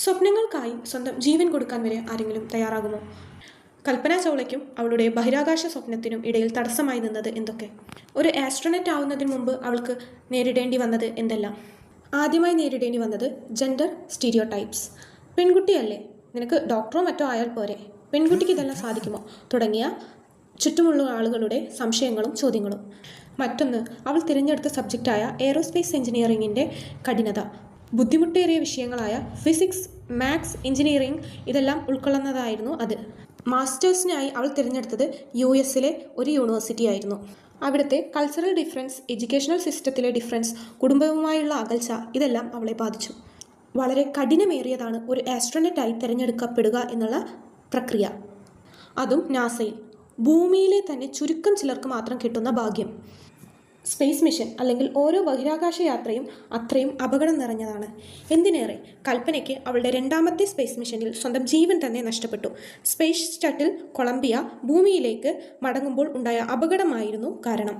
സ്വപ്നങ്ങൾക്കായി സ്വന്തം ജീവൻ കൊടുക്കാൻ വരെ ആരെങ്കിലും തയ്യാറാകുമോ? കൽപ്പന ചൗളയ്ക്കും അവളുടെ ബഹിരാകാശ സ്വപ്നത്തിനും ഇടയിൽ തടസ്സമായി നിന്നത് എന്തൊക്കെ? ഒരു ആസ്ട്രോനറ്റ് ആവുന്നതിന് മുമ്പ് അവൾക്ക് നേരിടേണ്ടി വന്നത് എന്തെല്ലാം? ആദ്യമായി നേരിടേണ്ടി വന്നത് ജെൻഡർ സ്റ്റീരിയോടൈപ്സ്. പെൺകുട്ടിയല്ലേ, നിനക്ക് ഡോക്ടറോ മറ്റോ ആയാൽ പോരെ, പെൺകുട്ടിക്ക് ഇതെല്ലാം സാധിക്കുമോ തുടങ്ങിയ ചുറ്റുമുള്ള ആളുകളുടെ സംശയങ്ങളും ചോദ്യങ്ങളും. മറ്റൊന്ന്, അവൾ തിരഞ്ഞെടുത്ത സബ്ജക്റ്റായ എയ്റോസ്പേസ് എഞ്ചിനീയറിംഗിൻ്റെ കഠിനത. ബുദ്ധിമുട്ടേറിയ വിഷയങ്ങളായ ഫിസിക്സ്, മാത്സ്, എഞ്ചിനീയറിംഗ് ഇതെല്ലാം ഉൾക്കൊള്ളുന്നതായിരുന്നു അത്. മാസ്റ്റേഴ്സിനായി അവൾ തിരഞ്ഞെടുത്തത് US-ലെ ഒരു യൂണിവേഴ്സിറ്റി ആയിരുന്നു. അവിടുത്തെ കൾച്ചറൽ ഡിഫറൻസ്, എഡ്യൂക്കേഷണൽ സിസ്റ്റത്തിലെ ഡിഫറൻസ്, കുടുംബവുമായുള്ള അകൽച്ച ഇതെല്ലാം അവളെ ബാധിച്ചു. വളരെ കഠിനമേറിയതാണ് ഒരു ആസ്ട്രോനറ്റായി തിരഞ്ഞെടുക്കപ്പെടുക എന്നുള്ള പ്രക്രിയ, അതും നാസയിൽ. ഭൂമിയിലെ തന്നെ ചുരുക്കം ചിലർക്ക് മാത്രം കിട്ടുന്ന ഭാഗ്യം. സ്പേസ് മിഷൻ അല്ലെങ്കിൽ ഓരോ ബഹിരാകാശ യാത്രയും അത്രയും അപകടം നിറഞ്ഞതാണ്. എന്തിനേറെ, കൽപ്പനയ്ക്ക് അവളുടെ രണ്ടാമത്തെ സ്പേസ് മിഷനിൽ സ്വന്തം ജീവൻ തന്നെ നഷ്ടപ്പെട്ടു. സ്പേസ് ഷട്ടിൽ കൊളംബിയ ഭൂമിയിലേക്ക് മടങ്ങുമ്പോൾ ഉണ്ടായ അപകടമായിരുന്നു കാരണം.